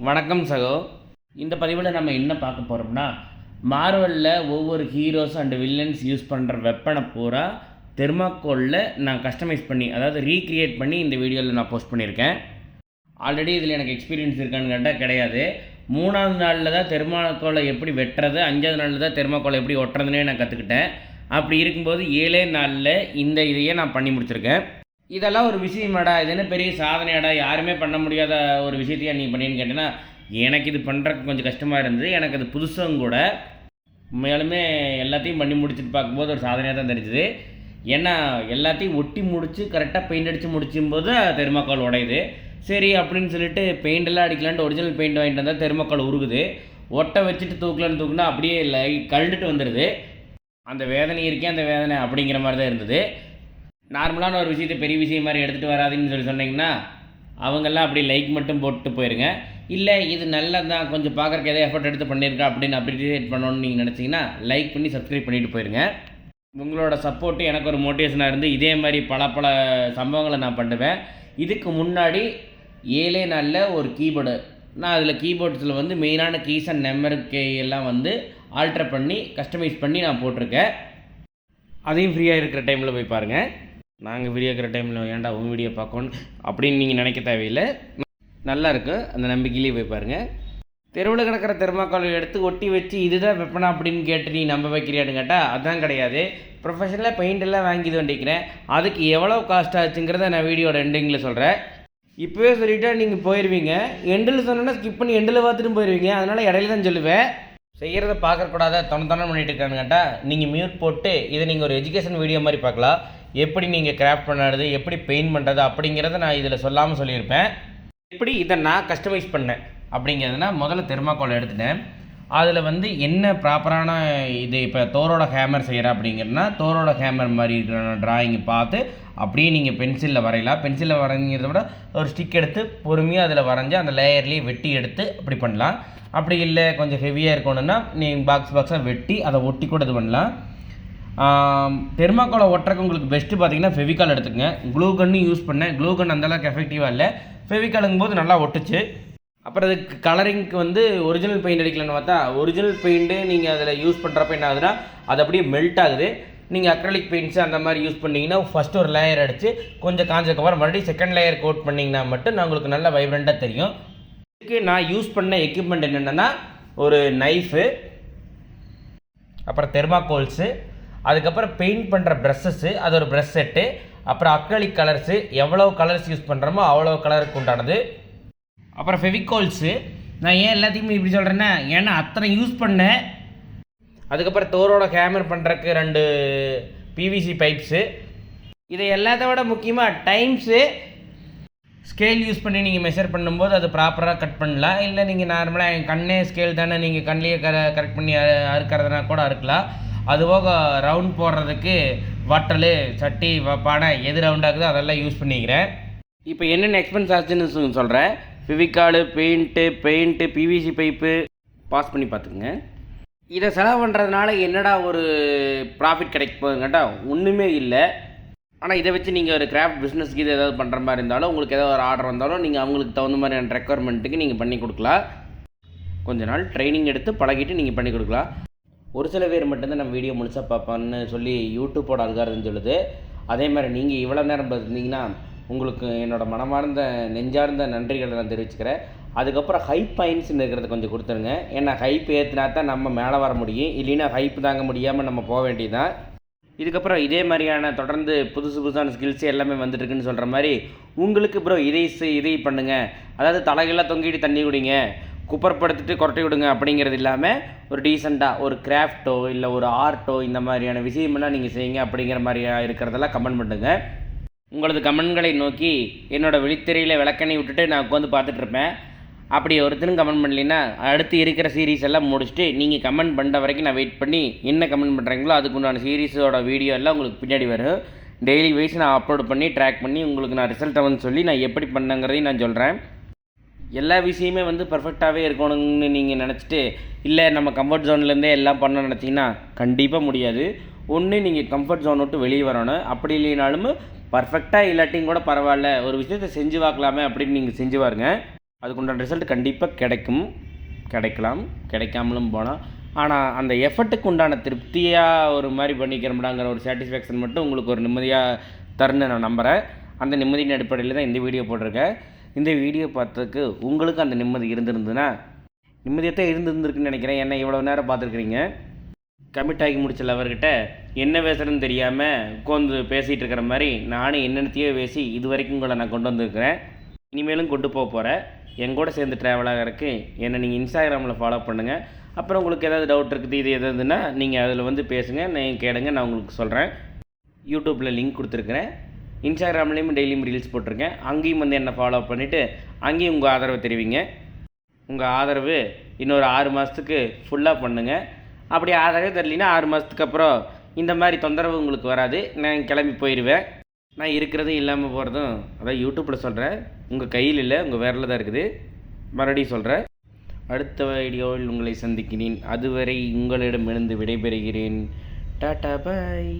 வணக்கம் சகோ. இந்த பதிவில் நம்ம என்ன பார்க்க போகிறோம்னா, மார்வலில் ஒவ்வொரு ஹீரோஸ் அண்ட் வில்லன்ஸ் யூஸ் பண்ணுற வெப்பனை பூரா தெர்மாக்கோலில் நான் கஸ்டமைஸ் பண்ணி, அதாவது ரீக்ரியேட் பண்ணி இந்த வீடியோவில் நான் போஸ்ட் பண்ணியிருக்கேன். ஆல்ரெடி இதில் எனக்கு எக்ஸ்பீரியன்ஸ் இருக்கான்னு கேட்டால் கிடையாது. 3வது நாளில் தான் தெர்மாக்கோலை எப்படி வெட்டுறது, 5வது நாளில் தான் தெர்மாக்கோலை எப்படி ஒட்டுறதுனே நான் கற்றுக்கிட்டேன். அப்படி இருக்கும்போது 7 நாளில் இந்த இதையே நான் பண்ணி முடிச்சிருக்கேன். இதெல்லாம் ஒரு விஷயமாடா, இது என்ன பெரிய சாதனையாடா, யாருமே பண்ண முடியாத ஒரு விஷயத்தையா நீ பண்ணின்னு கேட்டேன்னா, எனக்கு இது பண்ணுறதுக்கு கொஞ்சம் கஷ்டமாக இருந்தது. எனக்கு அது புதுசும் கூட. உண்மையாலுமே எல்லாத்தையும் பண்ணி முடிச்சுட்டு பார்க்கும்போது ஒரு சாதனையாக தான் தெரிஞ்சுது. ஏன்னா எல்லாத்தையும் ஒட்டி முடித்து கரெக்டாக பெயிண்ட் அடித்து முடிச்சும்போது தெர்மாக்கோல் உடையுது. சரி அப்படின்னு சொல்லிட்டு பெயிண்டெல்லாம் அடிக்கலான்ட்டு ஒரிஜினல் பெயிண்ட் வாங்கிட்டு வந்தால் தெர்மாக்கோல் உருகுது. ஒட்டை வச்சுட்டு தூக்கலான்னு தூக்குனா அப்படியே இல்லை, கழுந்துட்டு வந்துடுது. அந்த வேதனை இருக்கே, அந்த வேதனை அப்படிங்கிற மாதிரி தான் இருந்தது. நார்மலான ஒரு விஷயத்தை பெரிய விஷயம் மாதிரி எடுத்துகிட்டு வராதுன்னு சொல்லி சொன்னீங்கன்னா அவங்கெல்லாம் அப்படி லைக் மட்டும் போட்டு போயிருங்க. இல்லை இது நல்லது தான், கொஞ்சம் பார்க்குறக்கு எதாவது எஃபர்ட் எடுத்து பண்ணியிருக்கா அப்படின்னு அப்ரிஷியேட் பண்ணணும்னு நீங்கள் நினச்சிங்கன்னா லைக் பண்ணி சப்ஸ்கிரைப் பண்ணிவிட்டு போயிருங்க. உங்களோட சப்போர்ட்டு எனக்கு ஒரு மோட்டிவேஷனாக இருந்து இதே மாதிரி பல சம்பவங்களை நான் பண்ணுவேன். இதுக்கு முன்னாடி 7 நாளில் ஒரு கீபோர்டு, நான் அதில் கீபோர்ட்ஸில் வந்து மெயினான கீஸ் அண்ட் நம்பர் எல்லாம் வந்து ஆல்ட்ரு பண்ணி கஸ்டமைஸ் பண்ணி நான் போட்டிருக்கேன். அதையும் ஃப்ரீயாக இருக்கிற டைமில் போய் பாருங்கள். நாங்கள் ஃப்ரீயாக இருக்கிற டைமில் ஏன்டா உங்கள் வீடியோ பார்க்கணும் அப்படின்னு நீங்கள் நினைக்க தேவையில்லை. நல்லா இருக்கும், அந்த நம்பிக்கையிலேயே போய் பாருங்கள். தெருவில் கிடக்கிற தெர்மாக்கோலை எடுத்து ஒட்டி வச்சு இதுதான் வெப்பனா அப்படின்னு கேட்டு நீ நம்ப வைக்கிறியான்னு கேட்டால் அதுதான் கிடையாது. ப்ரொஃபஷனலாக பெயிண்ட் எல்லாம் வாங்கி இது பண்ணிக்கிறேன். அதுக்கு எவ்வளோ காஸ்ட் ஆச்சுங்கிறத நான் வீடியோட எண்டிங்கில் சொல்கிறேன். இப்போவே சொல்லிவிட்டா நீங்கள் போயிடுவீங்க. எண்டில் சொன்னோன்னா ஸ்கிப் பண்ணி எண்டில் பார்த்துட்டு போயிடுவீங்க. அதனால் இடையில தான் சொல்லுவேன். செய்கிறத பார்க்கக்கூடாத தொண பண்ணிட்டு இருக்கான்னு கேட்டால் நீங்கள் மியூட் போட்டு இதை நீங்கள் ஒரு எஜுகேஷன் வீடியோ மாதிரி பார்க்கலாம். எப்படி நீங்கள் கிராஃப்ட் பண்ணுறது, எப்படி பெயிண்ட் பண்ணுறது அப்படிங்கிறத நான் இதில் சொல்லாமல் சொல்லியிருப்பேன். எப்படி இதை நான் கஸ்டமைஸ் பண்ணேன் அப்படிங்கிறதுனா, முதல்ல தெர்மாக்கோலை எடுத்துட்டேன். அதில் வந்து என்ன ப்ராப்பரான இது, இப்போ தோரோட ஹேமர் செய்கிறேன் அப்படிங்கிறதுனா தோரோட ஹேமர் மாதிரி இருக்கிற ட்ராயிங்கை பார்த்து அப்படியே நீங்கள் பென்சிலில் வரையலாம். பென்சிலில் வரைங்கிறத விட ஒரு ஸ்டிக் எடுத்து பொறுமையாக அதில் வரைஞ்சி அந்த லேயர்லேயே வெட்டி எடுத்து அப்படி பண்ணலாம். அப்படி இல்லை கொஞ்சம் ஹெவியாக இருக்கணும்னா நீங்கள் பாக்ஸாக வெட்டி அதை ஒட்டி கூட இது பண்ணலாம். தெர்மாக்கோலை ஒட்டுறக்கு உங்களுக்கு பெஸ்ட்டு பார்த்தீங்கன்னா ஃபெவிகால் எடுத்துக்கங்க. க்ளூ கன்னும் யூஸ் பண்ணேன். க்ளூ கன் அந்தளவுக்கு எஃபெக்டிவாக இல்லை. ஃபெவிகாலுங்கும் போது நல்லா ஒட்டுச்சு. அப்புறம் அதுக்கு கலரிங்க்கு வந்து ஒரிஜினல் பெயிண்ட் அடிக்கலான்னு பார்த்தா, ஒரிஜினல் பெயிண்ட்டு நீங்கள் அதில் யூஸ் பண்ணுறப்ப என்ன ஆகுதுன்னா அது அப்படியே மெல்ட் ஆகுது. நீங்கள் அக்ரலிக் பெயிண்ட்ஸு அந்த மாதிரி யூஸ் பண்ணிங்கன்னா ஃபஸ்ட்டு ஒரு லேயர் அடித்து கொஞ்சம் காஞ்சதுக்கப்புறம் மறுபடியும் செகண்ட் லேயர் கோட் பண்ணிங்கன்னா மட்டும் நான் உங்களுக்கு நல்லா வைப்ரண்ட்டாக தெரியும். இதுக்கு நான் யூஸ் பண்ண எக்யூப்மெண்ட் என்னென்னா, ஒரு நைஃபு, அப்புறம் தெர்மாக்கோல்ஸு, அதுக்கப்புறம் பெயிண்ட் பண்ணுற ப்ரஷ்ஷஸ்ஸு, அது ஒரு ப்ரஷ் செட்டு, அப்புறம் அக்ரலிக் கலர்ஸு, எவ்வளோ கலர்ஸ் யூஸ் பண்ணுறோமோ அவ்வளோ கலருக்கு உண்டானது, அப்புறம் ஃபெவிகால்ஸு. நான் ஏன் எல்லாத்தையுமே இப்படி சொல்கிறேன்னா, ஏன்னா அத்தனை யூஸ் பண்ணேன். அதுக்கப்புறம் தோரோட ஹேமர் பண்ணுறதுக்கு 2 பிவிசி பைப்ஸு. இதை எல்லாத்த விட முக்கியமாக டைம்ஸு, ஸ்கேல் யூஸ் பண்ணி நீங்கள் மெஷர் பண்ணும்போது அது ப்ராப்பராக கட் பண்ணலாம். இல்லை நீங்கள் நார்மலாக என் கண்ணே ஸ்கேல் தானே, நீங்கள் கண்ணிலேயே கரெக்ட் பண்ணி அறுக்கிறதுனா கூட அறுக்கலாம். அதுபோக ரவுண்ட் போடுறதுக்கு வட்டல், சட்டி, பானை எது ரவுண்டாகுதோ அதெல்லாம் யூஸ் பண்ணிக்கிறேன். இப்போ என்னென்ன எக்ஸ்பென்ஸ் ஆச்சுன்னு சொல்கிறேன். Fevicol, paint, PVC pipe pass பண்ணி பார்த்துக்குங்க. இதை செலவு பண்ணுறதுனால என்னடா ஒரு ப்ராஃபிட் கிடைக்க போகுதுன்னு கேட்டால் ஒன்றுமே இல்லை. ஆனால் இதை வச்சு நீங்கள் ஒரு கிராஃப்ட் பிஸ்னஸ்க்கு இது ஏதாவது பண்ணுற மாதிரி இருந்தாலும், உங்களுக்கு ஏதாவது ஒரு ஆர்டர் வந்தாலும் நீங்கள் அவங்களுக்கு தகுந்த மாதிரியான ரெக்குவயர்மெண்ட்டுக்கு நீங்கள் பண்ணி கொடுக்கலாம். கொஞ்ச நாள் ட்ரைனிங் எடுத்து பழகிட்டு நீங்கள் பண்ணி கொடுக்கலாம். ஒரு சில பேர் மட்டும்தான் நம்ம வீடியோ முழுசாக பார்ப்பான்னு சொல்லி யூடியூப்போட அல்காரிதம் சொல்லுது. அதே மாதிரி நீங்கள் இவ்வளோ நேரம் பார்த்துருந்தீங்கன்னா உங்களுக்கு என்னோடய மனமார்ந்த நெஞ்சார்ந்த நன்றிகளை நான் தெரிவிச்சுக்கிறேன். அதுக்கப்புறம் ஹைப் பாயிண்ட்ஸ்னு இருக்கிறத கொஞ்சம் கொடுத்துருங்க. ஏன்னா ஹைப் ஏற்றினா தான் நம்ம மேலே வர முடியும். இல்லைன்னா ஹைப் தாங்க முடியாமல் நம்ம போக வேண்டியதுதான். இதுக்கப்புறம் இதே மாதிரியான தொடர்ந்து புதுசான ஸ்கில்ஸ் எல்லாமே வந்துட்டுருக்குன்னு சொல்கிற மாதிரி உங்களுக்கு ப்ரோ இதை பண்ணுங்கள், அதாவது தலைகளாக தொங்கிட்டு தண்ணி குடிங்க, குப்பரப்படுத்திட்டு கொரட்டை விடுங்க அப்படிங்கிறது இல்லாமல் ஒரு டீசெண்டாக ஒரு கிராஃப்ட்டோ இல்லை ஒரு ஆர்ட்டோ இந்த மாதிரியான விஷயமெல்லாம் நீங்கள் செய்யுங்க அப்படிங்கிற மாதிரியாக இருக்கிறதெல்லாம் கமெண்ட் பண்ணுங்கள். உங்களது கமெண்ட்களை நோக்கி என்னோடய விழித்திரையில் விளக்கணை விட்டுட்டு நான் உட்காந்து பார்த்துட்ருப்பேன். அப்படி ஒருத்தரும் கமெண்ட் பண்ணலைன்னா அடுத்து இருக்கிற சீரீஸ் எல்லாம் முடிச்சுட்டு நீங்கள் கமெண்ட் பண்ணுற வரைக்கும் நான் வெயிட் பண்ணி என்ன கமெண்ட் பண்ணுறீங்களோ அதுக்குண்டான சீரீஸோட வீடியோ எல்லாம் உங்களுக்கு பின்னாடி வரும். டெய்லி வைஸ் நான் அப்லோட் பண்ணி ட்ராக் பண்ணி உங்களுக்கு நான் ரிசல்ட்டை வந்து சொல்லி நான் எப்படி பண்ணேங்கிறதையும் நான் சொல்கிறேன். எல்லா விஷயமே வந்து பர்ஃபெக்டாகவே இருக்கணும்னு நீங்கள் நினச்சிட்டு இல்லை நம்ம கம்ஃபர்ட் ஜோன்லேருந்தே எல்லாம் பண்ண நினச்சிங்கன்னா கண்டிப்பாக முடியாது. ஒன்று நீங்கள் கம்ஃபர்ட் ஜோன் விட்டு வெளியே வரணும். அப்படி இல்லைனாலும் பர்ஃபெக்டாக இல்லாட்டியும் கூட பரவாயில்ல, ஒரு விஷயத்தை செஞ்சு பார்க்கலாமே அப்படின்னு நீங்கள் செஞ்சு பாருங்க. அதுக்குண்டான ரிசல்ட் கண்டிப்பாக கிடைக்கலாம், கிடைக்காமலும் போகலாம். ஆனால் அந்த எஃபர்ட்டுக்கு உண்டான திருப்தியாக ஒரு மாதிரி பண்ணிக்கிறோம்டாங்கிற ஒரு சாட்டிஸ்ஃபேக்ஷன் மட்டும் உங்களுக்கு ஒரு நிம்மதியாக தருன்னு நான் நம்புகிறேன். அந்த நிம்மதியின் அடிப்படையில் தான் இந்த வீடியோ போட்டிருக்கேன். இந்த வீடியோ பார்த்ததுக்கு உங்களுக்கு அந்த நிம்மதி இருந்திருந்ததுன்னா, நிம்மதியத்தான் இருந்திருக்குன்னு நினைக்கிறேன். ஏன்னா இவ்வளோ நேரம் பார்த்துருக்குறீங்க. கமிட் ஆகி முடிச்ச லவர்கிட்ட என்ன பேசுகிறேன்னு தெரியாமல் உட்காந்து பேசிகிட்டு இருக்கிற மாதிரி நானும் என்னென்னத்தையோ பேசி இது வரைக்கும் உங்களை நான் கொண்டு வந்திருக்கிறேன். இனிமேலும் கொண்டு போக போகிறேன். எங்கூட சேர்ந்து ட்ராவல் ஆகிறதுக்கு என்னை நீங்கள் இன்ஸ்டாகிராமில் ஃபாலோ பண்ணுங்கள். அப்புறம் உங்களுக்கு ஏதாவது டவுட் இருக்குது, இது எதுனா நீங்கள் அதில் வந்து பேசுங்க, நீங்கள் கேளுங்க, நான் உங்களுக்கு சொல்கிறேன். யூடியூப்பில் லிங்க் கொடுத்துருக்குறேன். இன்ஸ்டாகிராம்லேயும் டெய்லியும் ரீல்ஸ் போட்டிருக்கேன். அங்கேயும் வந்து என்னை ஃபாலோ பண்ணிவிட்டு அங்கேயும் உங்கள் ஆதரவை தெரிவிங்க. உங்கள் ஆதரவு இன்னொரு 6 மாதத்துக்கு ஃபுல்லாக பண்ணுங்கள். அப்படி ஆதரவே தரலினா 6 மாதத்துக்கு அப்புறம் இந்த மாதிரி தொந்தரவு உங்களுக்கு வராது. நான் கிளம்பி போயிடுவேன். நான் இருக்கிறதும் இல்லாமல் போகிறதும் அதான் யூடியூப்பில் சொல்கிறேன், உங்கள் கையில் இல்லை, உங்கள் விரலில் தான் இருக்குது. மறுபடியும் சொல்கிறேன், அடுத்த வீடியோவில் உங்களை சந்திக்கிறேன். அதுவரை உங்களிடமிருந்து விடைபெறுகிறேன். டாடா பாய்.